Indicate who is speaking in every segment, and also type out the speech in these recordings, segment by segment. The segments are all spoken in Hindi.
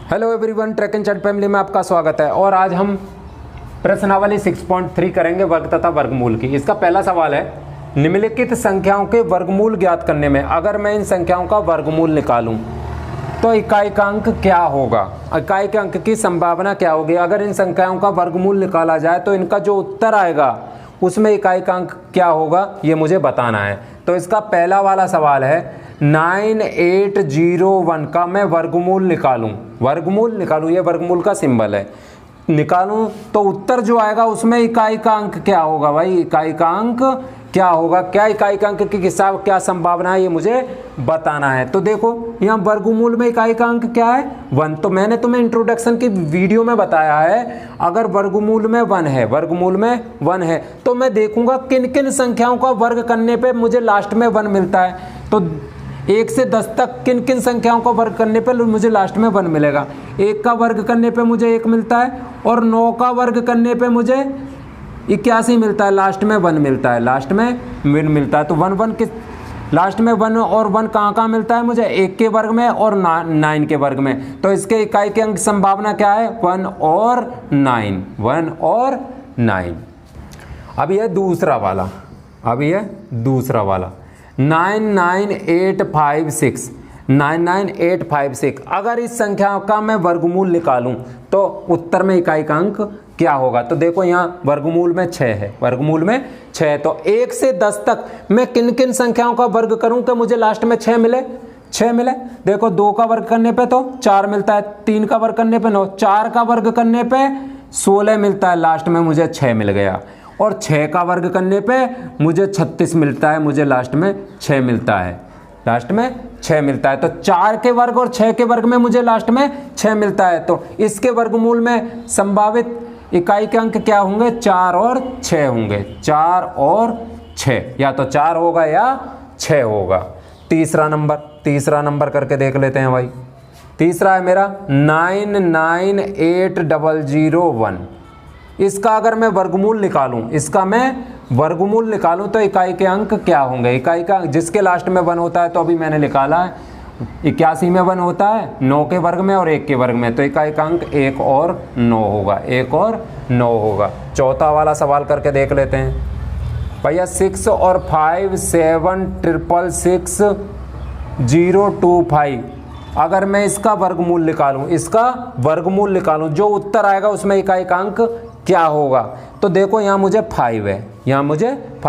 Speaker 1: Hello everyone, track and chat family में आपका स्वागत है। और आज हम प्रश्नावली 6.3 करेंगे वर्ग तथा वर्गमूल की। इसका पहला सवाल है, निम्नलिखित संख्याओं के वर्गमूल ज्ञात करने में अगर मैं इन संख्याओं का वर्गमूल निकालूं तो इकाई का अंक क्या होगा। इकाई के अंक की संभावना क्या होगी। अगर इन संख्याओं का वर्गमूल निकाला जाए तो इनका जो उत्तर आएगा उसमें इकाई का अंक क्या होगा, ये मुझे बताना है। तो इसका पहला वाला सवाल है 9801 का मैं वर्गमूल निकालूं। वर्गमूल निकालूं, ये वर्गमूल का सिंबल है, निकालूं तो उत्तर जो आएगा उसमें इकाई का अंक क्या होगा। भाई इकाई का अंक क्या होगा, क्या इकाई का अंक की हिसाब क्या संभावना है, ये मुझे बताना है। तो देखो यहाँ वर्गमूल में इकाई का अंक क्या है 1। तो मैंने तुम्हें इंट्रोडक्शन की वीडियो में बताया है, अगर वर्गमूल में 1 है, वर्गमूल में 1 है तो मैं देखूंगा किन किन संख्याओं का वर्ग करने पे मुझे लास्ट में 1 मिलता है। तो 1 से 10 तक किन किन संख्याओं का वर्ग करने पे मुझे लास्ट में 1 मिलेगा। 1 का वर्ग करने पे मुझे 1 मिलता है और 9 का वर्ग करने पे मुझे 81 मिलता है, लास्ट में 1 मिलता है, लास्ट में 1 मिलता है। तो 1 किस लास्ट में 1 और 1 कहाँ मिलता है मुझे, 1 के वर्ग में और 9 के वर्ग में। तो इसके इकाई के अंक संभावना क्या है 1 और 9, 1 और 9। अब यह दूसरा वाला, 99856, 99856। अगर इस संख्या का मैं वर्गमूल निकालूं तो उत्तर में इकाई का अंक क्या होगा। तो देखो यहाँ वर्गमूल में 6 है, वर्गमूल में 6 है। तो 1 से 10 तक मैं किन किन संख्याओं का वर्ग करूं कि मुझे लास्ट में 6 मिले। देखो 2 का वर्ग करने पे तो 4 मिलता है, 3 का वर्ग करने पे 9, 4 का वर्ग करने पे 16 मिलता है, लास्ट में मुझे 6 मिल गया। और 6 का वर्ग करने पे मुझे 36 मिलता है, मुझे लास्ट में 6 मिलता है, लास्ट में 6 मिलता है। तो 4 के वर्ग और 6 के वर्ग में मुझे लास्ट में 6 मिलता है। तो इसके वर्गमूल में संभावित इकाई के अंक क्या होंगे, 4 और 6 होंगे, 4 और 6, या तो 4 होगा या 6 होगा। तीसरा नंबर करके देख लेते हैं भाई। तीसरा है मेरा 998001। इसका अगर मैं वर्गमूल निकालूं, तो इकाई के अंक क्या होंगे। इकाई का जिसके लास्ट में 1 होता है, तो अभी मैंने निकाला है 81 में 1 होता है 9 के वर्ग में और 1 के वर्ग में, तो इकाई का अंक 1 और 9 होगा, 1 और 9 होगा। चौथा वाला सवाल करके देख लेते हैं भैया। 6 और 5 7 666 025। अगर मैं इसका वर्गमूल निकालूं, जो उत्तर आएगा उसमें इकाई का अंक क्या होगा। तो देखो यहाँ मुझे 5 है,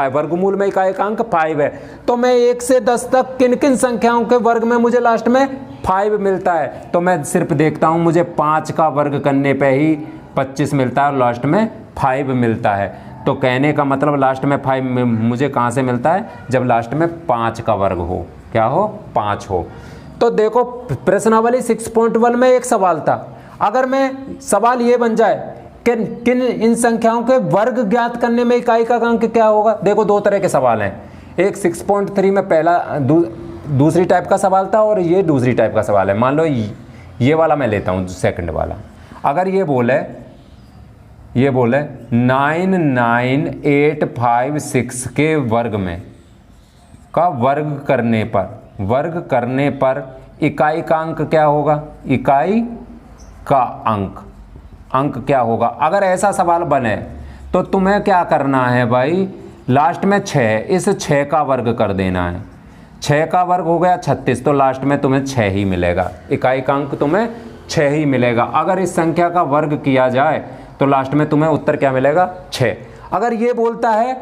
Speaker 1: वर्गमूल में इकाई का अंक 5 है। तो मैं 1 से 10 तक किन किन संख्याओं के वर्ग में मुझे लास्ट में 5 मिलता है। तो मैं सिर्फ देखता हूँ, मुझे 5 का वर्ग करने पे ही 25 मिलता है और लास्ट में 5 मिलता है। तो कहने का मतलब लास्ट में 5 मुझे कहाँ से मिलता है, जब लास्ट में 5 का वर्ग हो, क्या हो, 5 हो। तो देखो प्रश्नावली 6.1 में एक सवाल था, अगर मैं सवाल ये बन जाए किन इन संख्याओं के वर्ग ज्ञात करने में इकाई का अंक क्या होगा। देखो 2 तरह के सवाल हैं, एक 6.3 में पहला दूसरी टाइप का सवाल था और ये दूसरी टाइप का सवाल है। मान लो ये वाला मैं लेता हूँ, सेकंड वाला। अगर ये बोले 99856 के वर्ग में का वर्ग करने पर इकाई का अंक क्या होगा, इकाई का अंक क्या होगा। अगर ऐसा सवाल बने तो तुम्हें क्या करना है भाई, लास्ट में 6, इस 6 का वर्ग कर देना है। 6 का वर्ग हो गया 36, तो लास्ट में तुम्हें 6 ही मिलेगा, इकाई का अंक तुम्हें 6 ही मिलेगा। अगर इस संख्या का वर्ग किया जाए तो लास्ट में तुम्हें उत्तर क्या मिलेगा, 6। अगर ये बोलता है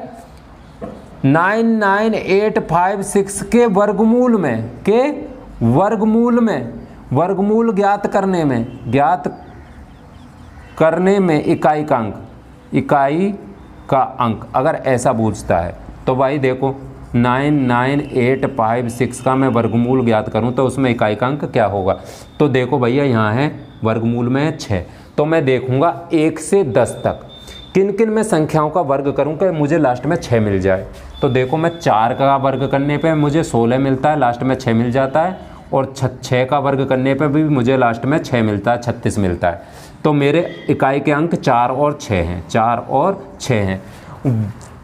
Speaker 1: 99856 के वर्गमूल ज्ञात करने में इकाई का अंक अगर ऐसा पूछता है, तो भाई देखो 99856 का मैं वर्गमूल ज्ञात करूं तो उसमें इकाई का अंक क्या होगा। तो देखो भैया यहाँ है वर्गमूल में 6, तो मैं देखूंगा 1 से 10 तक किन किन मैं संख्याओं का वर्ग करूं कि मुझे लास्ट में 6 मिल जाए। तो देखो मैं 4 का वर्ग करने पे मुझे 16 मिलता है, लास्ट में 6 मिल जाता है, और 6 का वर्ग करने पे भी मुझे लास्ट में 6 मिलता है, 36 मिलता है। तो मेरे इकाई के अंक 4 और 6 हैं, 4 और 6 हैं।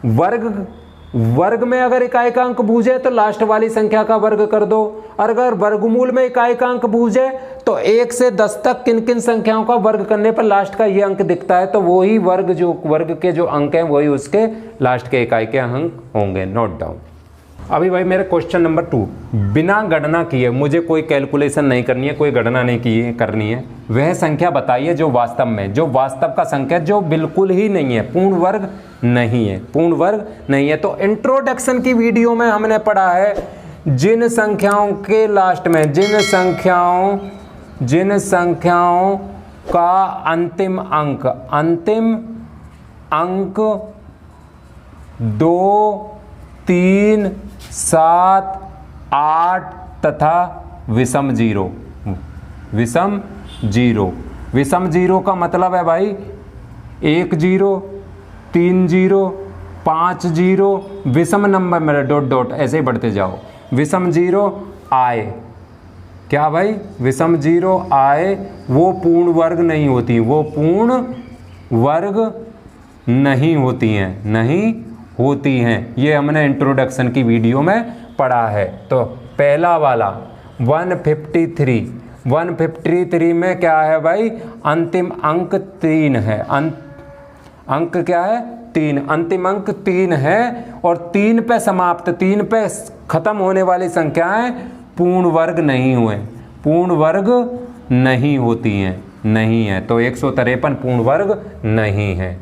Speaker 1: वर्ग वर्ग में अगर इकाई का अंक बूझे तो लास्ट वाली संख्या का वर्ग कर दो, और अगर वर्गमूल में इकाई का अंक बूझे तो 1 से 10 तक किन किन संख्याओं का वर्ग करने पर लास्ट का ये अंक दिखता है, तो वही वर्ग के जो अंक हैं वही उसके लास्ट के इकाई के अंक होंगे। Note down. अभी भाई मेरा क्वेश्चन नंबर 2, बिना गणना किए, मुझे कोई कैलकुलेशन नहीं करनी है, कोई गणना नहीं करनी है, वह संख्या बताइए जो वास्तव का संख्या जो बिल्कुल ही नहीं है, पूर्ण वर्ग नहीं है, पूर्ण वर्ग नहीं है। तो इंट्रोडक्शन की वीडियो में हमने पढ़ा है जिन संख्याओं के लास्ट में जिन संख्याओं का अंतिम अंक 2, 3, 7, 8 तथा विषम जीरो का मतलब है भाई 1 0, 3 0, 5 0, विषम नंबर मेरा डॉट ऐसे ही बढ़ते जाओ, विषम जीरो आए, क्या भाई, विषम जीरो आए, वो पूर्ण वर्ग नहीं होती, वो पूर्ण वर्ग नहीं होती हैं, ये हमने इंट्रोडक्शन की वीडियो में पढ़ा है। तो पहला वाला 153 में क्या है भाई, अंतिम अंक 3 है, अंक क्या है, 3, अंतिम अंक 3 है, और 3 पे समाप्त, 3 पे खत्म होने वाली संख्याएं पूर्ण वर्ग नहीं हुए, पूर्ण वर्ग नहीं होती हैं, नहीं है, तो 153 पूर्ण वर्ग नहीं है।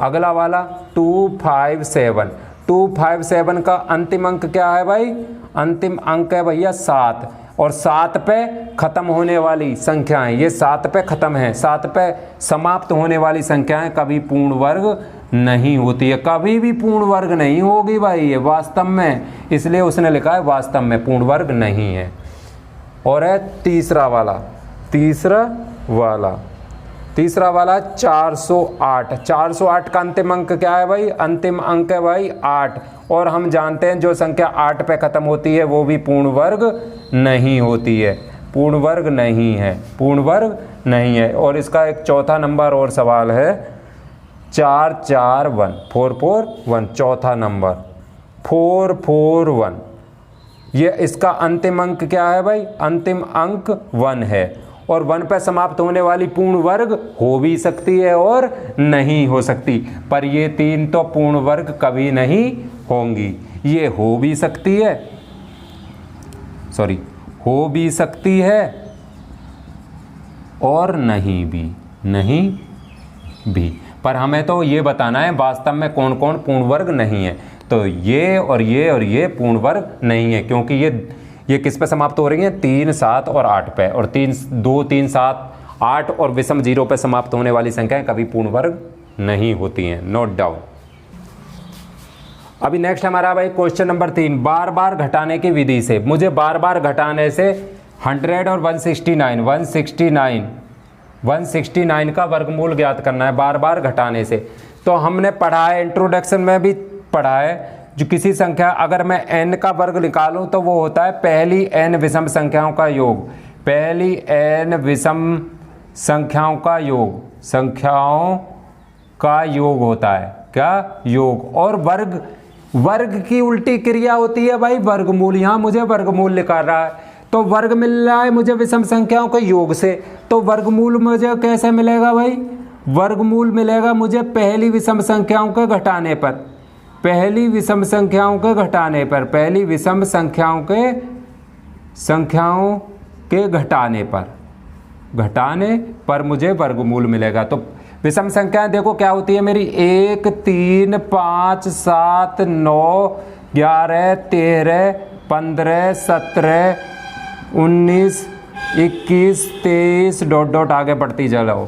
Speaker 1: अगला वाला 257 का अंतिम अंक क्या है भाई, अंतिम अंक है भैया 7, और 7 पे खत्म होने वाली संख्याएं, ये 7 पे खत्म है, 7 पे समाप्त होने वाली संख्याएं कभी पूर्ण वर्ग नहीं होती है, कभी भी पूर्ण वर्ग नहीं होगी भाई ये वास्तव में, इसलिए उसने लिखा है वास्तव में पूर्ण वर्ग नहीं है। और है तीसरा वाला 408 का अंतिम अंक क्या है भाई, अंतिम अंक है भाई 8, और हम जानते हैं जो संख्या 8 पे खत्म होती है वो भी पूर्ण वर्ग नहीं होती है, पूर्ण वर्ग नहीं है। और इसका एक चौथा नंबर और सवाल है 441 चौथा नंबर 441, ये इसका अंतिम अंक क्या है भाई, अंतिम अंक 1 है, और 1 पे समाप्त होने वाली पूर्ण वर्ग हो भी सकती है और नहीं हो सकती, पर ये 3 तो पूर्ण वर्ग कभी नहीं होंगी, ये हो भी सकती है और नहीं भी, पर हमें तो ये बताना है वास्तव में कौन कौन पूर्ण वर्ग नहीं है, तो ये और ये पूर्ण वर्ग नहीं है, क्योंकि ये किस पे समाप्त हो रही हैं, 3, 7 और 8 पे, और 2, 3, 7, 8 और विषम जीरो पे समाप्त होने वाली संख्याएं कभी पूर्ण वर्ग नहीं होती हैं। Note down. अभी नेक्स्ट हमारा भाई क्वेश्चन नंबर 3, बार बार घटाने की विधि से, मुझे बार बार घटाने से 100 और 169 का वर्गमूल ज्ञात करना है, बार बार घटाने से। तो हमने पढ़ा है, इंट्रोडक्शन में भी पढ़ा है, जो किसी संख्या अगर मैं n का वर्ग निकालूं तो वो होता है पहली n विषम संख्याओं का योग, पहली n विषम संख्याओं का योग होता है, क्या योग, और वर्ग की उल्टी क्रिया होती है भाई वर्गमूल, यहाँ मुझे वर्गमूल निकाल रहा है तो वर्ग मिल रहा है मुझे विषम संख्याओं के योग से, तो वर्गमूल मुझे कैसे मिलेगा भाई, वर्गमूल मिलेगा मुझे पहली विषम संख्याओं के घटाने पर, पहली विषम संख्याओं के घटाने पर मुझे वर्गमूल मिलेगा। तो विषम संख्याएं देखो क्या होती है मेरी, 1, 3, 5, 7, 9, 11, 13, 15, 17, 19, 21, 23 डॉट आगे बढ़ती जाओ,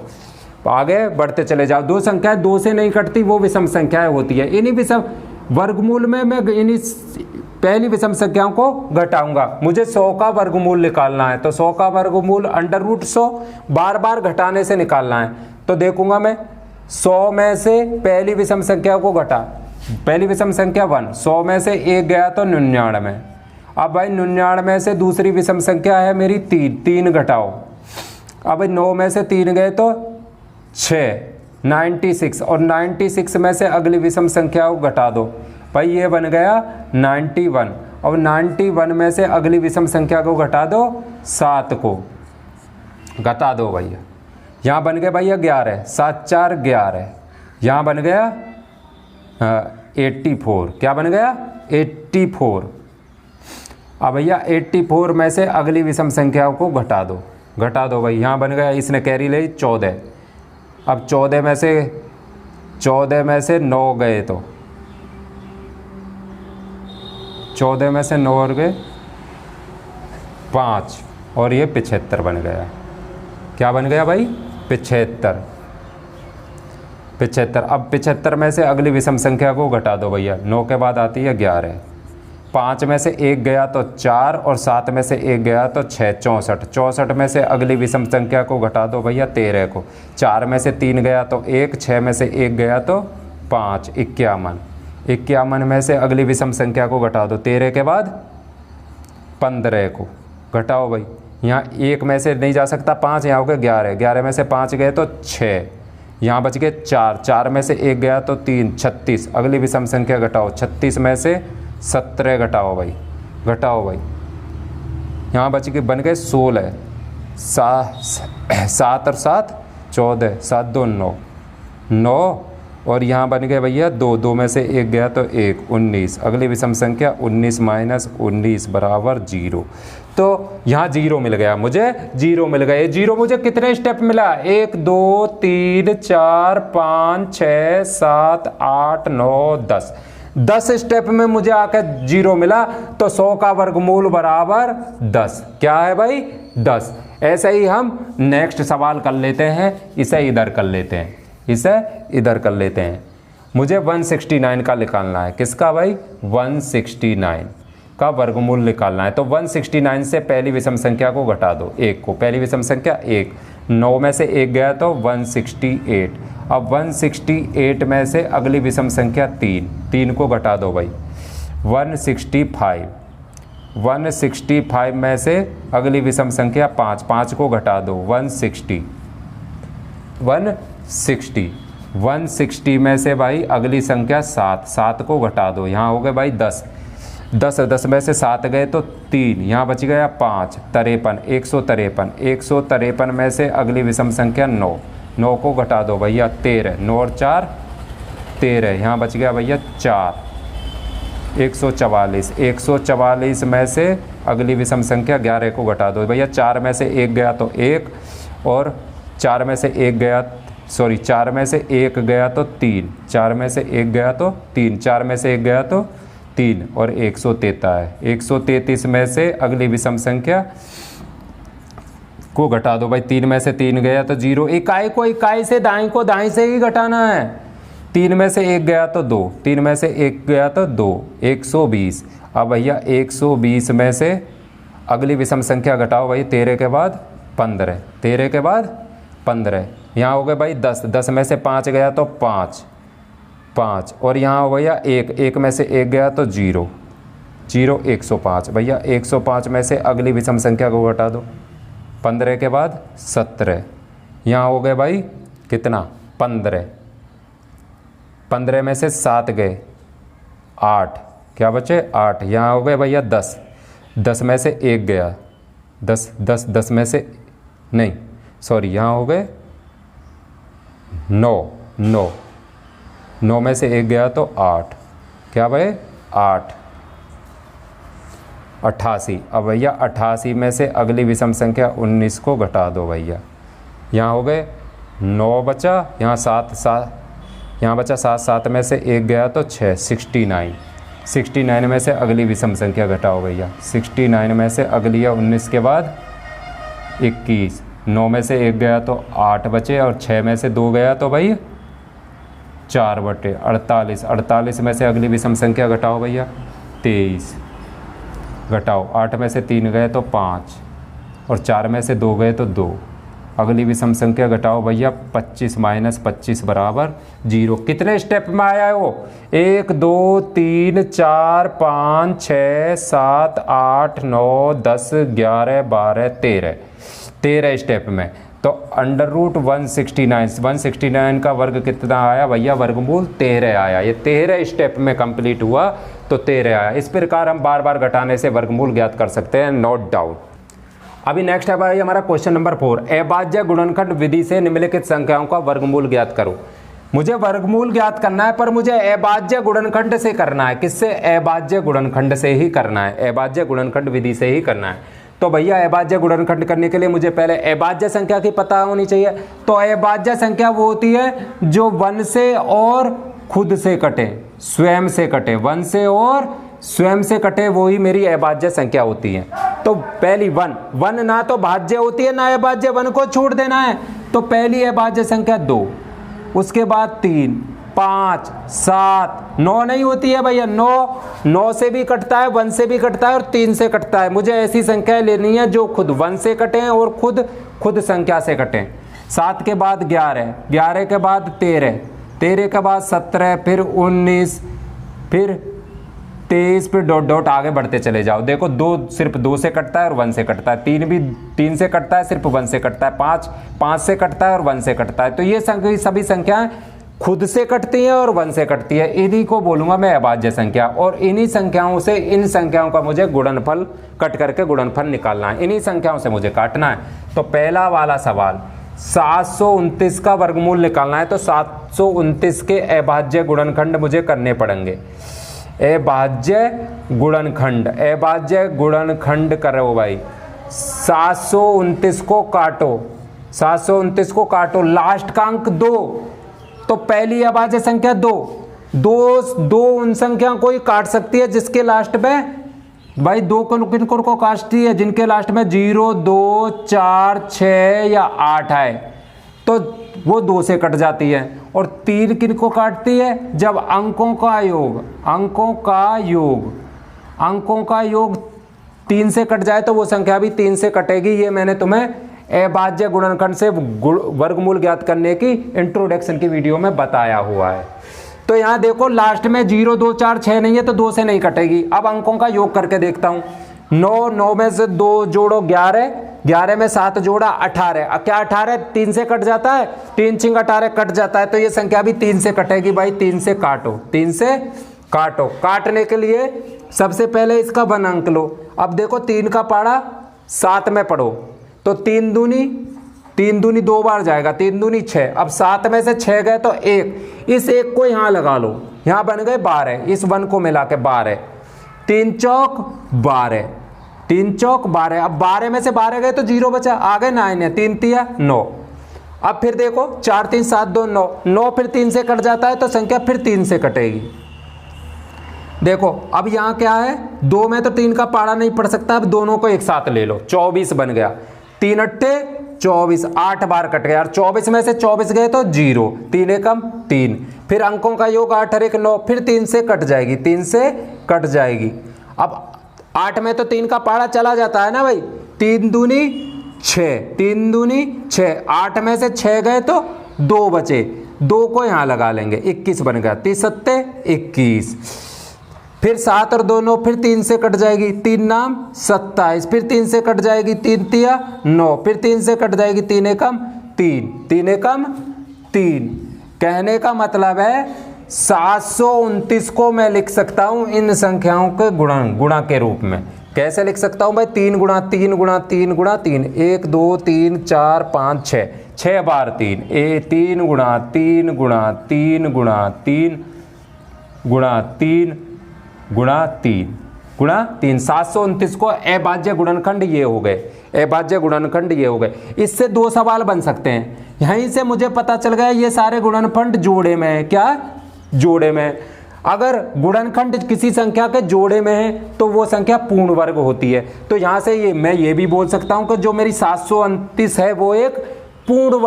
Speaker 1: आगे बढ़ते चले जाओ। 2 संख्याएं 2 से नहीं कटती, वो विषम संख्याएं होती है। इन्हीं विषम वर्गमूल में मैं इन्हीं पहली विषम संख्याओं को घटाऊंगा, मुझे 100 का वर्गमूल निकालना है, तो 100 का वर्गमूल √100 बार बार घटाने से निकालना है। तो देखूंगा मैं 100 में से पहली विषम संख्या को घटा, पहली विषम संख्या 1, 100 में से 1 गया तो 99, अब भाई 99 में से दूसरी विषम संख्या है मेरी 3 घटाओ, अब 9 में से 3 गए तो 6, 96, और 96 में से अगली विषम संख्या को घटा दो, भाई ये बन गया 91। अब 91 में से अगली विषम संख्या को घटा दो, 7 को घटा दो भैया। यहाँ बन गया भैया 11, 7 4 11। यहाँ बन गया 84। क्या बन गया? 84। अब भैया 84 में से अगली विषम संख्या को घटा दो भाई। यहाँ बन गया, इसने कैरी ले 14। अब 14 में से 9 गए तो 14 में से 9 और गए 5 और ये 75 बन गया। क्या बन गया भाई? 75। अब 75 में से अगली विषम संख्या को घटा दो भैया। 9 के बाद आती है 11। 5 में से 1 गया तो 4 और 7 में से 1 गया तो 6, 64। 64 में से अगली विषम संख्या को घटा दो भैया 13 को। 4 में से 3 गया तो 1, 6 में से 1 गया तो 5, 51। 51 में से अगली विषम संख्या को घटा दो 13 के बाद 15 को घटाओ भाई। यहाँ 1 में से नहीं जा सकता 5, यहाँ हो गए 11। 11 में से 5 गए तो 6, यहाँ बच गए 4। 4 में से 1 गया तो 3, 36। अगली विषम संख्या घटाओ, 36 में से 17 घटाओ भाई। यहाँ बच के बन गए 16। 7 और 7 14, 7 2 9 9 और यहाँ बन गए भैया 2। 2 में से 1 गया तो 1, 19। अगली विषम संख्या 19 माइनस 19 बराबर 0। तो यहाँ 0 मिल गया मुझे, 0 मिल गया। ये 0 मुझे कितने स्टेप मिला? 1 2 3 4 5 6 7 8 9 10। 10 स्टेप में मुझे आकर 0 मिला। तो 100 का वर्गमूल बराबर 10। क्या है भाई? 10। ऐसे ही हम नेक्स्ट सवाल कर लेते हैं। इसे इधर कर लेते हैं। मुझे 169 का निकालना है। किसका भाई? 169 का वर्गमूल निकालना है। तो 169 से पहली विषम संख्या को घटा दो 1 को। पहली विषम संख्या 1, 9 में से 1 गया तो 168। अब 168 में से अगली विषम संख्या 3 को घटा दो भाई 165। 165 में से अगली विषम संख्या 5 को घटा दो 160। 160 में से भाई अगली संख्या 7 को घटा दो। यहाँ हो गए भाई 10 में से 7 गए तो 3, यहाँ बच गया 5, 53, 153 में से अगली विषम संख्या 9 को घटा दो भैया 13, 9 और 4 13, यहाँ बच गया भैया 4, 144 में से अगली विषम संख्या 11 को घटा दो भैया। 4 में से 1 गया तो 1 और 4 में से 1 गया तो 3, 4 में से 1 गया तो 3, 4 में से 1 गया तो 3 और 133 में से अगली विषम संख्या को घटा दो भाई। 3 में से 3 गया तो 0, इकाई को इकाई से दाएं को दाएं से ही घटाना है। 3 में से 1 गया तो 2, 3 में से 1 गया तो 2, 120। अब भैया 120 में से अगली विषम संख्या घटाओ भाई 13 के बाद 15, यहाँ हो गए भाई 10 में से 5 गया तो 5 और यहाँ हो भैया 1 में से 1 गया तो 0, 105 भैया। 105 में से अगली विषम संख्या को घटा दो 15 के बाद 17, यहाँ हो गए भाई कितना 15 में से 7 गए 8, क्या बचे 8, यहाँ हो गए भैया 10 में से 1 गया 10 में से नहीं सॉरी, यहाँ हो गए 9 में से 1 गया तो 8, क्या भाई 8, 88। अब भैया 88 में से अगली विषम संख्या 19 को घटा दो भैया। यहाँ हो गए 9 बचा, यहाँ 7 में से 1 गया तो 6, 69 में से अगली विषम संख्या घटाओ भैया। 69 में से अगली है 19 के बाद 21, 9 में से 1 गया तो 8 बचे और 6 में से 2 गया तो भाई 4 बटे 48 में से अगली विषम संख्या घटाओ भैया 23, घटाओ 8 में से 3 गए तो 5 और 4 में से 2 गए तो 2, अगली विषम संख्या घटाओ भैया 25 माइनस 25 बराबर 0। कितने स्टेप में आया वो? 1 2 3 4 5 6 7 8 9 10 11 12 13 स्टेप में। तो अंडर रूट 169 का वर्ग कितना आया भैया, वर्गमूल 13 आया। ये 13 स्टेप में कंप्लीट हुआ तो 13 आया। इस प्रकार हम बार बार घटाने से वर्गमूल ज्ञात कर सकते हैं, नोट डाउन। अभी नेक्स्ट है भाई हमारा क्वेश्चन नंबर 4, अभाज्य गुणनखंड विधि से निम्नलिखित संख्याओं का वर्गमूल ज्ञात करो। मुझे वर्गमूल ज्ञात करना है, पर मुझे अभाज्य गुणनखंड से करना है। किससे? अभाज्य गुणनखंड से ही करना है, अभाज्य गुणनखंड विधि से ही करना है। तो भैया अभाज्य गुणनखंड करने के लिए मुझे पहले अभाज्य संख्या की पता होनी चाहिए। तो अभाज्य संख्या वो होती है जो 1 से और खुद से कटे, स्वयं से कटे, 1 से और स्वयं से कटे, वो ही मेरी अभाज्य संख्या होती है। तो पहली 1 ना तो भाज्य होती है ना अभाज्य, 1 को छोड़ देना है। तो पहली अभाज्य संख्या 2, उसके बाद 3, 5, 7, 9 नहीं होती है भैया, 9 से भी कटता है, 1 से भी कटता है और 3 से कटता है। मुझे ऐसी संख्याएं लेनी है जो खुद 1 से कटें और खुद संख्या से कटें। 7 के बाद 11, 11 के बाद 13, 13 के बाद 17, फिर 19, फिर 23, फिर डॉट डॉट आगे बढ़ते चले जाओ। देखो 2 सिर्फ 2 से कटता है और 1 से कटता है, 3 भी 3 से कटता है, सिर्फ 1 से कटता है, 5 से कटता है और 1 से कटता है। तो ये सभी संख्याएं खुद से कटती है और 1 से कटती है, इन्हीं को बोलूंगा मैं अभाज्य संख्या। और इन्हीं संख्याओं से इन संख्याओं का मुझे गुणनफल कट करके गुणनफल निकालना है, इन्हीं संख्याओं से मुझे काटना है। तो पहला वाला सवाल 729 का वर्गमूल निकालना है, तो 729 के अभाज्य गुणनखंड मुझे करने पड़ेंगे। अभाज्य गुणनखंड करो भाई। 729 को काटो, 729 को काटो, लास्ट का अंक 2, तो पहली अभाज्य संख्या 2 उन संख्या को ही काट सकती है जिसके लास्ट में भाई 2 को काटती है, जिनके लास्ट में 0, 2, 4, 6 या 8 है, तो वो 2 से कट जाती है। और 3 किन को काटती है? जब अंकों का योग 3 से कट जाए तो वो संख्या भी 3 से कटेगी। ये मैंने तुम्हें अभाज्य गुणनखंड से वर्गमूल ज्ञात करने की इंट्रोडक्शन की वीडियो में बताया हुआ है। तो यहाँ देखो लास्ट में 0, 2, 4, 6 नहीं है तो 2 से नहीं कटेगी। अब अंकों का योग करके देखता हूँ। 9 में से 2 जोड़ो 11, 11 में 7 जोड़ा 18। क्या 18 3 से कट जाता है? 3 छिंग 18 कट जाता है, तो ये संख्या भी 3 से कटेगी भाई। 3 से काटो, 3 से काटो। काटने के लिए सबसे पहले इसका 1 अंक लो। अब देखो 3 का पाड़ा 7 में पढ़ो, तो 3 दूनी 2 बार जाएगा, 3 दूनी 6। अब 7 में से 6 गए तो 1, इस 1 को यहाँ लगा लो, यहाँ बन गए 12, इस 1 को मिला के 12, 3 चौक 12, 3 चौक 12। अब 12 में से 12 गए तो 0 बचा, आगे 9 है, 3 तिया 9। अब फिर देखो 4, 3, 7, 2, 9, 9 फिर 3 से कट जाता है तो संख्या फिर 3 से कटेगी। देखो अब यहाँ क्या है, 2 में तो 3 का पाड़ा नहीं पड़ सकता, अब दोनों को एक साथ ले लो, 24 बन गया। 3 अट्ठे 24, 8 बार कट गया, और 24 में से 24 गए तो 0, 3 एकम 3। फिर अंकों का योग 8 और 1 9, फिर 3 से कट जाएगी, 3 से कट जाएगी। अब 8 में तो 3 का पाड़ा चला जाता है ना भाई, 3 दूनी 6, 3 दूनी 6, 8 में से 6 गए तो 2 बचे, 2 को यहाँ लगा लेंगे, 21 बन गया, 3 सत्ते 21। फिर 7 और 2 9, फिर 3 से कट जाएगी, 3 नाम 27, फिर 3 से कट जाएगी, 3 तिया 9, फिर 3 से कट जाएगी, 3 एकम 3, 3 एकम 3। कहने का मतलब है 729 को मैं लिख सकता हूं इन संख्याओं के गुणा के रूप में। कैसे लिख सकता हूं भाई? 3 गुणा 3 गुणा 3 गुणा 3, 1 2 3 4 5 6, 6 बार 3, 3 गुणा 3 गुणा 3 गुणा 3 गुणा 3 गुणा 3 गुणा 3, 729 को अभाज्य गुणनखंड ये हो गए, अभाज्य गुणनखंड ये हो गए। इससे 2 सवाल बन सकते हैं। यहीं से मुझे पता चल गया ये सारे गुणनखंड जोड़े में है। क्या जोड़े में? अगर गुणनखंड किसी संख्या के जोड़े में है तो वो संख्या पूर्ण वर्ग होती है। तो यहाँ से मैं ये भी बोल सकता हूँ कि जो मेरी 729 है वो एक पूर्ण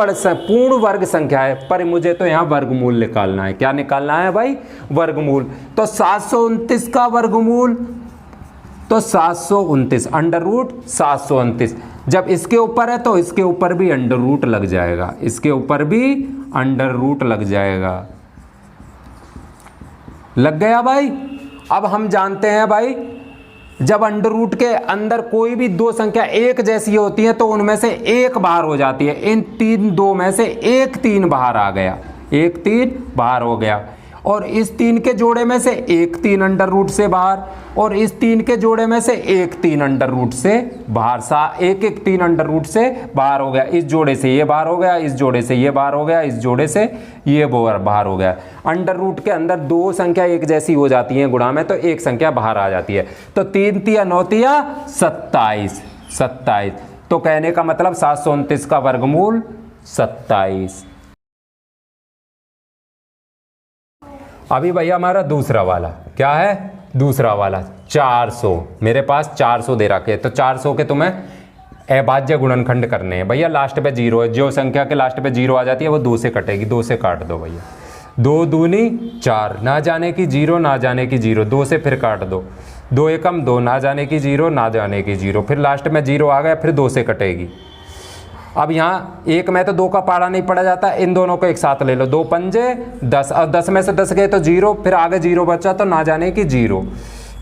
Speaker 1: वर्ग संख्या है। पर मुझे तो यहाँ वर्गमूल निकालना है। क्या निकालना है भाई? वर्गमूल। तो 729 का वर्गमूल, तो 729 अंडर रूट 729। जब इसके ऊपर है तो इसके ऊपर भी अंडर रूट लग जाएगा, इसके ऊपर भी अंडर रूट लग जाएगा। लग गया भाई? अब हम जानते हैं भाई जब अंडर रूट के अंदर कोई भी दो संख्या एक जैसी होती है तो उनमें से एक बाहर हो जाती है। इन तीन दो में से एक तीन बाहर आ गया, एक तीन बाहर हो गया, और इस तीन के जोड़े में से एक तीन अंडर रूट से बाहर, और इस तीन के जोड़े में से एक तीन अंडर रूट से बाहर, एक एक तीन अंडर रूट से बाहर हो गया। इस जोड़े से ये बाहर हो गया, इस जोड़े से ये बाहर हो गया, इस जोड़े से ये बाहर हो गया। अंडर रूट के अंदर दो संख्या एक जैसी हो जाती है गुणा में, तो एक संख्या बाहर आ जाती है। तो 3 तिया 9 तिया 27, 27। तो कहने का मतलब 729 का वर्गमूल 27। अभी भैया हमारा दूसरा वाला क्या है, दूसरा वाला 400। मेरे पास 400 दे रखे, तो 400 के तुम्हें अभाज्य गुणनखंड करने हैं भैया। लास्ट पे 0 है, जो संख्या के लास्ट पे 0 आ जाती है वो 2 से कटेगी, 2 से काट दो भैया। 2 दूनी 4, ना जाने की 0, ना जाने की 0, 2 से फिर काट दो। 2 एकम 2, ना जाने की 0, ना जाने की 0, फिर लास्ट में 0 आ गया, फिर 2 से कटेगी। अब यहाँ एक में तो 2 का पाड़ा नहीं पड़ा जाता, इन दोनों को एक साथ ले लो। 2 पंजे 10, और 10 में से 10 गए तो 0, फिर आगे 0 बचा तो ना जाने की 0,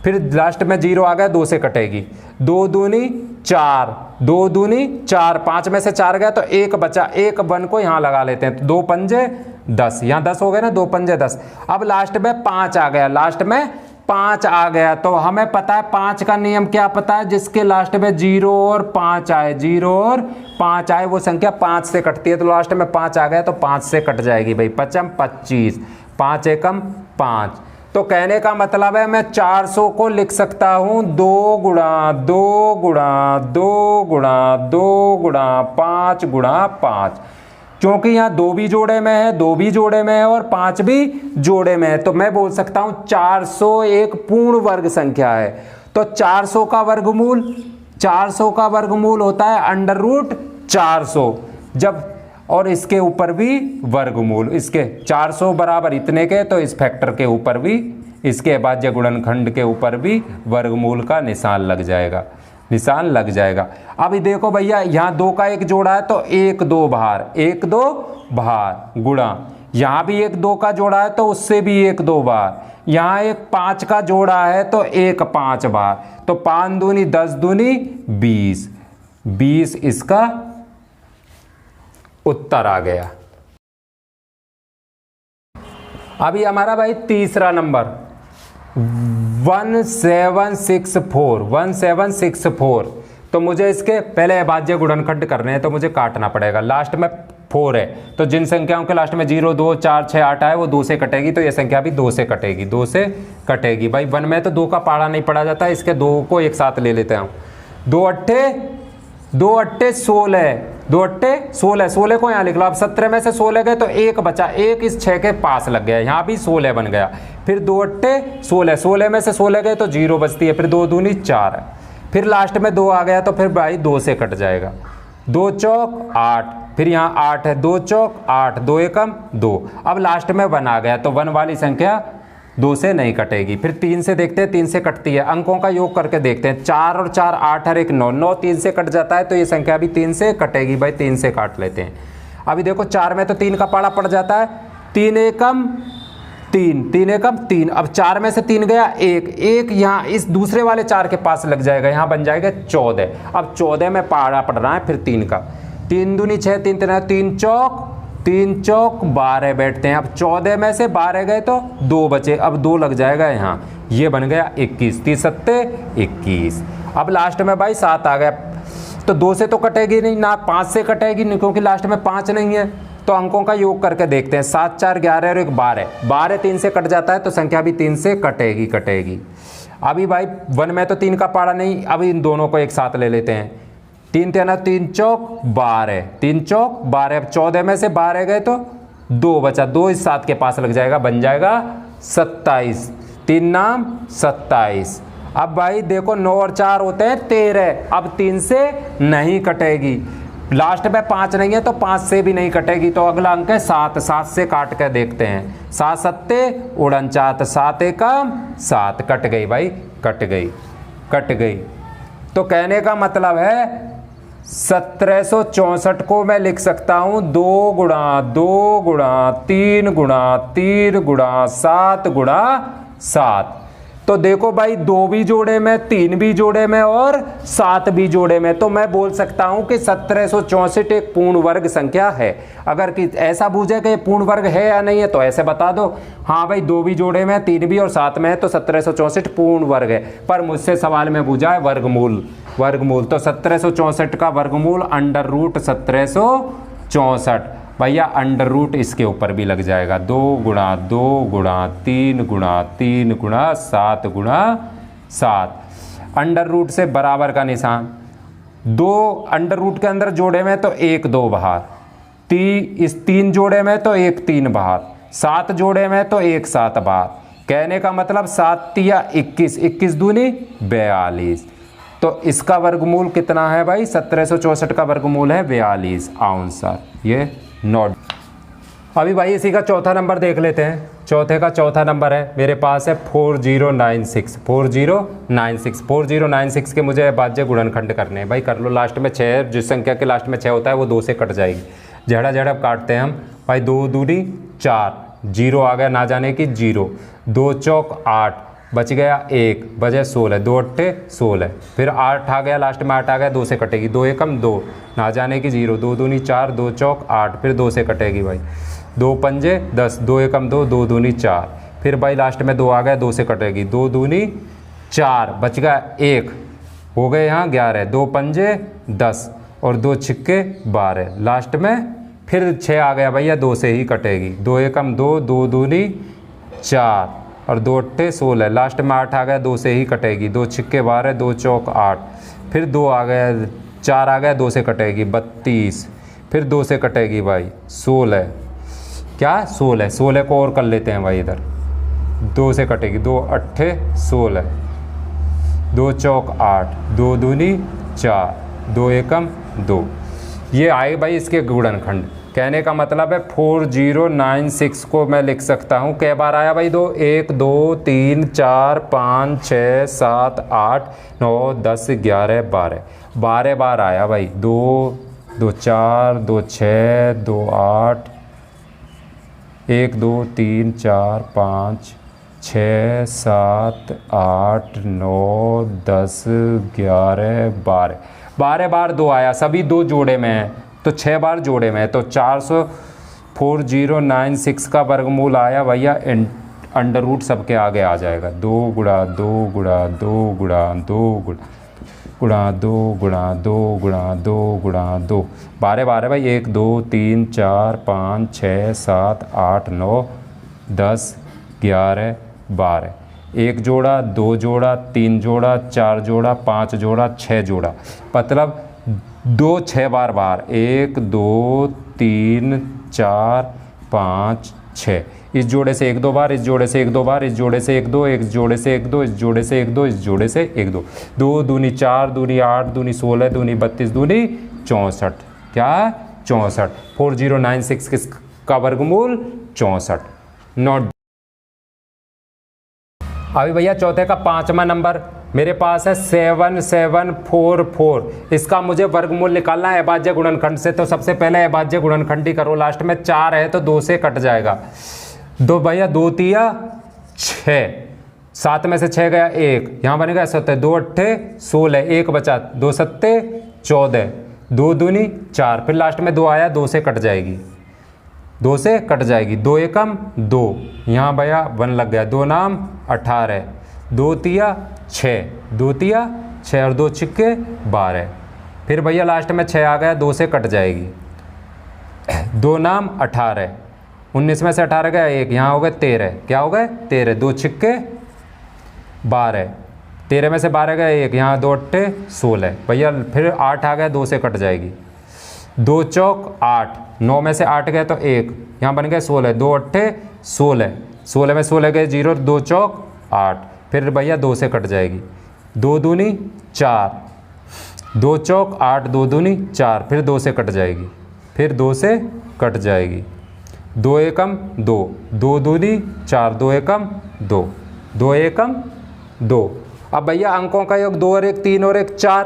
Speaker 1: फिर लास्ट में 0 आ गया, 2 से कटेगी। 2 दूनी 4, 2 दूनी 4, 5 में से 4 गया तो 1 बचा, 1 वन को यहाँ लगा लेते हैं। तो 2 पंजे 10, यहाँ 10 हो गए ना, 2 पंजे 10। अब लास्ट में 5 आ गया, लास्ट में 5 आ गया, तो हमें पता है 5 का नियम क्या पता है, जिसके लास्ट में 0 और 5 आए, 0 और 5 आए, वो संख्या 5 से कटती है। तो लास्ट में 5 आ गया तो 5 से कट जाएगी भाई, 5 25, 5 एकम 5। तो कहने का मतलब है मैं 400 को लिख सकता हूँ 2 गुणा 2 गुणा 2 गुणा 2 गुणा 5 गुणा 5, क्योंकि यहाँ 2 भी जोड़े में है, 2 भी जोड़े में है और 5 भी जोड़े में है। तो मैं बोल सकता हूँ 400 एक पूर्ण वर्ग संख्या है। तो 400 का वर्गमूल, 400 का वर्गमूल होता है अंडर रूट 400, जब और इसके ऊपर भी वर्गमूल, इसके 400 बराबर इतने के, तो इस फैक्टर के ऊपर भी, इसके अभाज्य गुणनखंड के ऊपर भी वर्गमूल का निशान लग जाएगा, निशान लग जाएगा। अभी देखो भैया यहाँ 2 का एक जोड़ा है तो 1 2 बाहर, 1 2 बाहर गुणा, यहाँ भी 1 2 का जोड़ा है तो उससे भी 1 2 बाहर, यहाँ एक 5 का जोड़ा है तो 1 5 बाहर, तो 5 दूनी 10 दूनी 20, 20 इसका उत्तर आ गया। अभी हमारा भाई तीसरा नंबर 1764, 1764। तो मुझे इसके पहले अभाज्य गुणनखंड करने हैं, तो मुझे काटना पड़ेगा। लास्ट में 4 है, तो जिन संख्याओं के लास्ट में 0 2 4 6 8 आए वो 2 से कटेगी, तो ये संख्या भी 2 से कटेगी, 2 से कटेगी भाई। 1 में तो 2 का पाड़ा नहीं पड़ा जाता, इसके 2 को एक साथ ले लेते हैं। 2 अट्ठे 16, 2 अट्ठे 16, 16 को यहाँ लिख लो। अब 17 में से 16 गए तो 1 बचा, 1 इस 6 के पास लग गया, यहाँ भी 16 बन गया। फिर 2 अट्ठे 16, 16 में से 16 गए तो 0 बचती है, फिर 2 दूनी 4 है, फिर लास्ट में 2 आ गया तो फिर भाई 2 से कट जाएगा। 2 चौक 8, फिर यहाँ 8 है, 2 चौक 8, 2 एकम 2। अब लास्ट में 1 आ गया तो 1 वाली संख्या 2 से नहीं कटेगी। फिर 3 से देखते हैं, 3 से कटती है, अंकों का योग करके देखते हैं। 4 और 4 8 और 1 9, 9 3 से कट जाता है, तो ये संख्या भी 3 से कटेगी भाई, 3 से काट लेते हैं। अभी देखो 4 में तो 3 का पाड़ा पड़ जाता है, 3 एकम 3, 3 एकम 3। अब 4 में से 3 गया 1, 1 यहाँ इस दूसरे वाले 4 के पास लग जाएगा, यहाँ बन जाएगा 14। अब 14 में पाड़ा पड़ रहा है फिर 3 का, 3 दूनी 6, 3 3 3 चौक 12 बैठते हैं। अब 14 में से 12 गए तो 2 बचे, अब 2 लग जाएगा यहाँ, ये बन गया 21, 30 सत्ते 21। अब लास्ट में भाई 7 आ गया, तो 2 से तो कटेगी नहीं ना, 5 से कटेगी नहीं, क्योंकि लास्ट में 5 नहीं है। तो अंकों का योग करके देखते हैं, 7 4 11 और 1 12, 12 3 से कट जाता है, तो संख्या भी 3 से कटेगी। अभी भाई 1 में तो 3 का पाड़ा नहीं, अभी इन दोनों को एक साथ ले लेते हैं। 3 3 3 चौक 12, 3 चौक 12। अब 14 में से 12 गए तो 2 बचा, 2 इस 7 के पास लग जाएगा, बन जाएगा 27, 3 नाम 27। अब भाई देखो 9 और 4 होते हैं 13, अब 3 से नहीं कटेगी, लास्ट में 5 नहीं है तो 5 से भी नहीं कटेगी। तो अगला अंक है 7, 7 से काट कर देखते हैं। 7 सत्ते 49, 7 एकम 7, कट गई भाई, कट गई। तो कहने का मतलब है 1764 को मैं लिख सकता हूँ 2 गुणा 2 गुणा 3 गुणा 3 गुणा 7 गुणा 7। तो देखो भाई 2 भी जोड़े में, 3 भी जोड़े में और 7 भी जोड़े में, तो मैं बोल सकता हूं कि 1764 एक पूर्ण वर्ग संख्या है। अगर कि ऐसा पूछे कि ये पूर्ण वर्ग है या नहीं है तो ऐसे बता दो, हाँ भाई 2 भी जोड़े में, 3 भी और 7 में है, तो 1764 पूर्ण वर्ग है। पर मुझसे सवाल में पूछा है वर्गमूल, वर्गमूल तो 1764 का वर्गमूल अंडर रूट 1764, भैया अंडर रूट इसके ऊपर भी लग जाएगा, 2 गुणा 2 गुणा 3 गुणा 3 गुणा 7 गुणा 7, अंडर रूट से बराबर का निशान, 2 अंडर रूट के अंदर जोड़े में तो 1 2 बाहर, इस 3 जोड़े में तो 1 3 बाहर, 7 जोड़े में तो 1 7 बाहर, कहने का मतलब 7 या 21, 21 दूनी 42, तो इसका वर्गमूल कितना है भाई, 1764 का वर्गमूल है 42 आंसर, ये नोट। अभी भाई इसी का चौथा नंबर देख लेते हैं। चौथे का चौथा नंबर है मेरे पास है 4096, 4096 के मुझे अभाज्य गुणनखंड करने हैं। भाई कर लो, लास्ट में 6, जिस संख्या के लास्ट में 6 होता है वो 2 से कट जाएगी, झड़ा झड़ा काटते हैं हम। भाई 2 दूनी 4, 0 आ गया ना जाने की 0, 2 चौक 8, बच गया 1, बजे 16, 2 अट्ठे 16, फिर 8 आ गया, लास्ट में 8 आ गया, 2 से कटेगी, 2 एकम 2, ना जाने की 0, 2 दूनी 4, 2 चौक 8, फिर 2 से कटेगी भाई, 2 पंजे 10, 2 एकम 2, 2 दूनी 4, फिर भाई लास्ट में 2 आ गया, 2 से कटेगी, 2 दूनी 4, बच गया 1, हो गए यहाँ 11, 2 पंजे 10 और 2 छिक्के 12, लास्ट में फिर 6 आ गया भैया, 2 से ही कटेगी, 2 एकम 2, 2 दूनी 4 और 2 अट्ठे 16, लास्ट में 8 आ गया, 2 से ही कटेगी, 2 छिक्के 12, 2 चौक 8, फिर 2 आ गया, 4 आ गया, 2 से कटेगी 32, फिर 2 से कटेगी भाई 16, क्या 16, 16 को और कर लेते हैं भाई, इधर 2 से कटेगी, 2 अट्ठे 16, 2 चौक 8, 2 दूनी 4, 2 एकम 2, ये आए भाई इसके गुणनखंड। कहने का मतलब है 4096 को मैं लिख सकता हूँ, कै बार आया भाई 2, 1 2 3 4 5 6 7 8 9 10 11 12, 12 बार आया भाई, 2 2 4 2 6 2 8, 1 2 3 4 5 6 7 8 9 10 11 12, 12 बार 2 आया, सभी 2 जोड़े में है, तो 6 बार जोड़े में है, तो 4096 का वर्गमूल आया भैया, अंडर रूट सबके आगे आ जाएगा, 2 गुणा 2 गुणा 2 गुणा 2 गुणा 2 गुणा 2 गुणा 2 गुणा 2, 12 12 भाई, 1 2 3 4 5 6 7 8 9 10 11 12, 1 जोड़ा 2 जोड़ा 3 जोड़ा 4 जोड़ा 5 जोड़ा 6 जोड़ा, मतलब 2 6 बार बार, 1 2 3 4 5 6, इस जोड़े से 1 2 बार, इस जोड़े से 1 2 बार, इस जोड़े से 1 2, एक जोड़े से 1 2, इस जोड़े से 1 2, इस जोड़े से 1 2, 2 दूनी 4 दूनी 8 दूनी 16 दूनी 32 दूनी 64, क्या है 64, 4096 किसका वर्गमूल 64, नोट। अभी भैया चौथे का 5वां नंबर मेरे पास है 7744, इसका मुझे वर्गमूल निकालना है अभाज्य गुणनखंड से। तो सबसे पहले अभाज्य गुणनखंड ही करो, लास्ट में 4 है तो 2 से कट जाएगा, 2 भैया 2 तिया 6, 7 में से 6 गया 1, यहाँ बनेगा 7, 2 अट्ठे 16, 1 बचा, 2 सत्ते 14, 2 दूनी 4, फिर लास्ट में 2 आया, 2 से कट जाएगी, 2 से कट जाएगी, 2 एकम 2, यहाँ भैया 1 लग गया, 2 नाम 18, 2 तिया 6, 2 तिया 6 और 2 छिक्के 12, फिर भैया लास्ट में 6 आ गया, 2 से कट जाएगी, 2 नाम 18, 19 में से 18 गया 1, यहाँ हो गए 13, क्या हो गए 13, 2 छिक्के 12, 13 में से 12 गया 1, यहाँ 2 अट्ठे 16, भैया फिर 8 आ गया, 2 से कट जाएगी, 2 चौक 8, 9 में से 8 गए तो 1, यहाँ बन गए 16, 2 अट्ठे 16, 16 में 16 गए 0, 2 चौक 8, फिर भैया 2 से कट जाएगी, 2 दूनी 4, 2 चौक 8, 2 दूनी 4, फिर 2 से कट जाएगी, फिर 2 से कट जाएगी, 2 एकम 2, 2 दूनी 4, 2 एकम 2, 2 एकम 2। अब भैया अंकों का योग 2 और 1 3 और 1 4,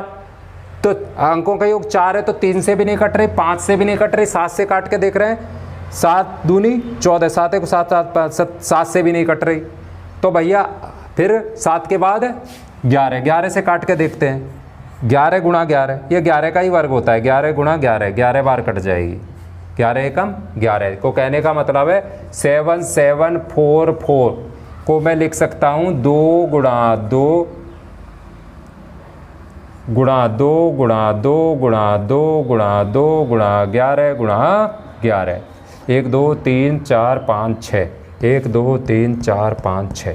Speaker 1: तो अंकों का योग 4 है तो 3 से भी नहीं कट रही, 5 से भी नहीं कट रही, 7 से काट के देख रहे हैं, 7 दूनी 14, 7 1 7 7 7 से भी नहीं कट रही। तो भैया फिर 7 के बाद 11, 11 से काट के देखते हैं, 11 गुणा 11, ये 11 का ही वर्ग होता है, 11 गुणा 11, 11 बार कट जाएगी, 11 एकम 11 को कहने का मतलब है 7744 को मैं लिख सकता हूँ 2 गुणा 2 गुणा 2 गुणा 2 गुणा 2 गुणा 2 गुणा 11 गुणा 11, 1 2 3 4 5 6, 1 2 3 4 5 6,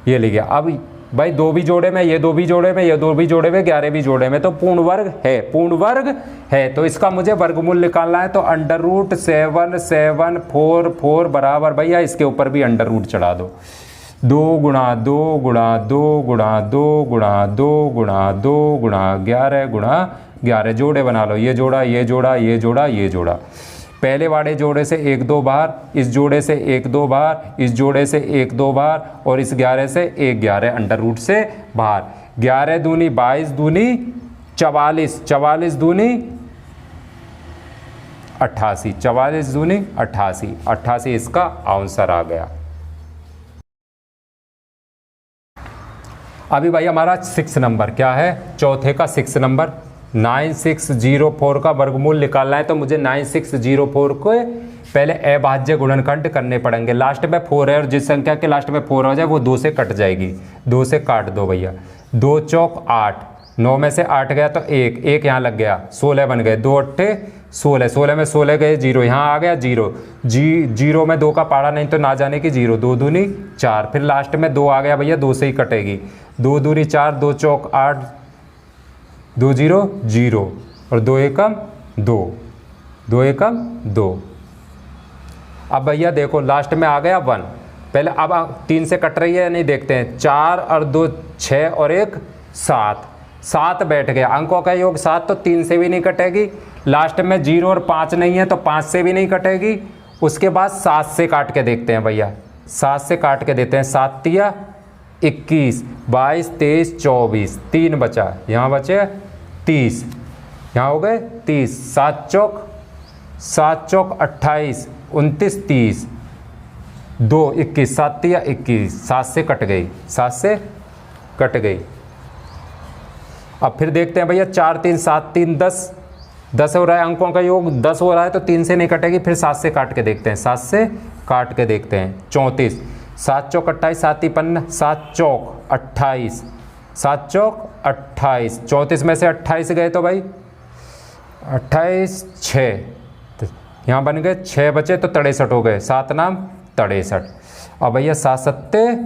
Speaker 1: ये लिख गया। अब भाई 2 भी जोड़े में, ये 2 भी जोड़े में, ये 2 भी जोड़े में, 11 भी जोड़े में, तो पूर्ण वर्ग है, पूर्ण वर्ग है। तो इसका मुझे वर्गमूल निकालना है, तो √7744 बराबर भैया इसके ऊपर भी अंडर रूट चढ़ा दो, 2 गुणा 2 गुणा 2 गुणा 2 गुणा 2 गुणा 2 गुणा 11 गुणा 11, जोड़े बना लो, ये जोड़ा ये जोड़ा ये जोड़ा ये जोड़ा, पहले वाले जोड़े से 1 2 बार, इस जोड़े से 1 2 बार, इस जोड़े से 1 2 बार, और इस 11 से 1 11 अंडर रूट से बाहर, 11 दूनी 22 दूनी 44, 44 दूनी 88, 44 दूनी 88, 88 इसका आंसर आ गया। अभी भाई हमारा 6 नंबर क्या है, चौथे का 6 नंबर 9604 का वर्गमूल निकालना है। तो मुझे 9604 को पहले अभाज्य गुणनखंड करने पड़ेंगे। लास्ट में 4 है और जिस संख्या के लास्ट में 4 हो जाए वो 2 से कट जाएगी, 2 से काट दो भैया, 2 चौक 8, 9 में से 8 गया तो 1, 1 यहाँ लग गया, 16 बन गए, 2 अट्ठे 16, 16 में 16 गए 0, यहाँ आ गया 0, 0 में 2 का पाड़ा नहीं तो ना जाने की 0, 2 दूनी 4, फिर लास्ट में 2 आ गया भैया, 2 से ही कटेगी, 2 दूनी 4, 2 चौक 8, 2 0 0 और 2 एकम 2, 2 एकम 2। अब भैया देखो लास्ट में आ गया 1, पहले अब 3 से कट रही है नहीं देखते हैं, 4 और 2 6 और 1 7, 7 बैठ गया, अंकों का योग 7, तो 3 से भी नहीं कटेगी, लास्ट में 0 और 5 नहीं है तो 5 से भी नहीं कटेगी, उसके बाद 7 से काट के देखते हैं भैया, 7 से काट के देते हैं, 7 तिया 21, 22 23 24, 3 बचा, यहाँ बचे 30, यहाँ हो गए 30, 7 चौक 28, 29 30, 2 21, 7 तिया 21, 7 से कट गई, 7 से कट गई। अब फिर देखते हैं भैया 4 3 7 3 10, 10 हो रहा है, अंकों का योग 10 हो रहा है तो 3 से नहीं कटेगी, फिर 7 से काट के देखते हैं, 7 से काट के देखते हैं, 34, 7 चौक 28, 7 53, 7 चौक 28, 7 चौक 28, 34 में से 28 गए तो भाई 28 6, यहाँ बन गए 6 बचे तो 63 हो गए, 7 नाम 63। अब भैया 7 सत्ते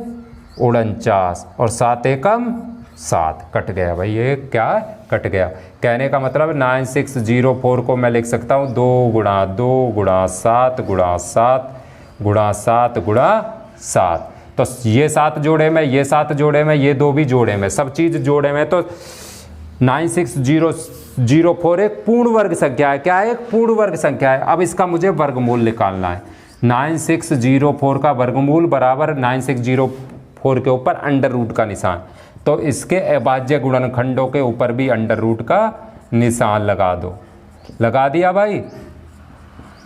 Speaker 1: 49 और 7 एकम 7, कट गया भाई, ये क्या कट गया। कहने का मतलब 9604 को मैं लिख सकता हूँ 2 गुणा 2 गुणा 7 गुणा 7 गुणा 7 गुणा 7, तो ये 7 जोड़े में, ये 7 जोड़े में, ये 2 भी जोड़े में, सब चीज़ जोड़े में, तो 9604 एक पूर्ण वर्ग संख्या है। क्या है? एक पूर्ण वर्ग संख्या है। अब इसका मुझे वर्गमूल निकालना है। 9604 का वर्गमूल बराबर 9604 के ऊपर अंडर रूट का निशान, तो इसके अभाज्य गुणनखंडों के ऊपर भी अंडर रूट का निशान लगा दो। लगा दिया भाई।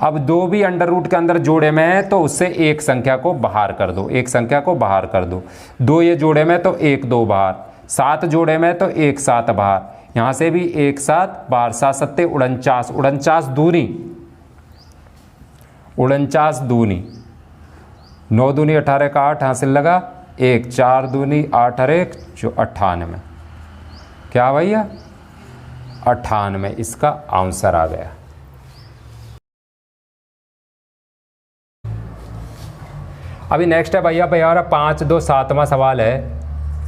Speaker 1: अब 2 भी अंडर रूट के अंदर जोड़े में है तो उससे एक संख्या को बाहर कर दो, एक संख्या को बाहर कर दो। 2 ये जोड़े में तो 1 2 बाहर, 7 जोड़े में तो 1 7 बाहर, यहाँ से भी 1 7 बाहर, 7 सत्ते 49, 49 दूनी 49 दूनी, 9 दूनी 18 का 8 हासिल लगा, 1 4 दूनी 8 और 1 98। क्या भैया? 98 इसका आंसर आ गया। अभी नेक्स्ट है भैया हमारा 5 2 7वां सवाल है।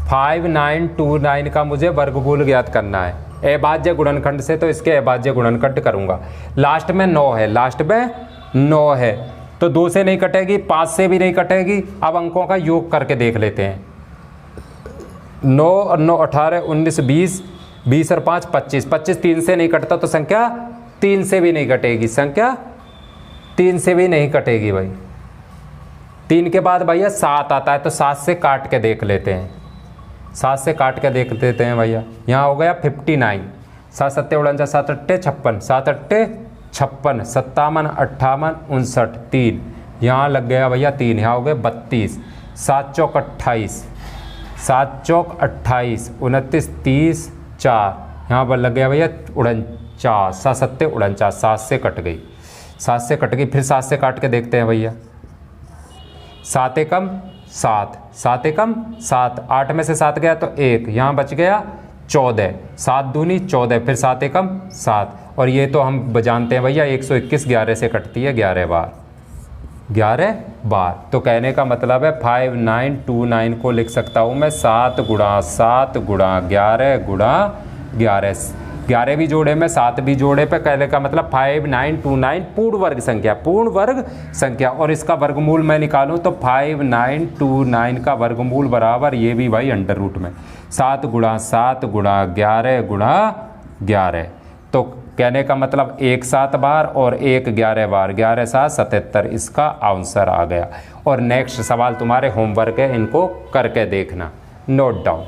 Speaker 1: 5929 का मुझे वर्गमूल ज्ञात करना है अभाज्य गुणनखंड से, तो इसके अभाज्य गुणनखंड करूंगा। लास्ट में 9 है, लास्ट में 9 है तो 2 से नहीं कटेगी, 5 से भी नहीं कटेगी। अब अंकों का योग करके देख लेते हैं। 9 और 9 18 19 20, 20 और 5 25, 25 3 से नहीं कटता तो संख्या 3 से भी नहीं कटेगी, संख्या 3 से भी नहीं कटेगी भाई। 3 के बाद भैया 7 आता है तो 7 से काट के देख लेते हैं, 7 से काट के देख लेते हैं भैया। यहाँ हो गया 59, 7 सत्ते 49, 7 अट्ठे 56, 7 अट्ठे 56, 57 58 59, 3 यहाँ लग गया भैया 3, यहाँ हो गए 32, 7 चौक 28, 7 चौक 28, 29, 30, 4, यहाँ पर लग गया भैया 49, 7 सत्ते 49, 7 से कट गई, 7 से कट गई। फिर 7 से काट के देखते हैं भैया, 7 एकम 7, 7 एकम 7, 8 में से 7 गया तो 1, यहाँ बच गया 14, 7 दूनी 14, फिर 7 एकम 7, और ये तो हम जानते हैं भैया 121 11 से कटती है 11 बार, 11 बार। तो कहने का मतलब है 5929 को लिख सकता हूँ मैं 7 गुणा 7 गुणा 11 गुणा 11, 11 भी जोड़े में 7 भी जोड़े पे, कहने का मतलब 5929 पूर्ण वर्ग संख्या, पूर्ण वर्ग संख्या। और इसका वर्गमूल मैं निकालूं तो 5929 का वर्गमूल बराबर ये भी भाई अंडर रूट में 7 गुणा 7 गुणा 11 गुणा 11। तो कहने का मतलब 1 7 बार और 1 11 बार, 11 7 77, इसका आंसर आ गया। और नेक्स्ट सवाल तुम्हारे होमवर्क है, इनको करके देखना, नोट डाउन।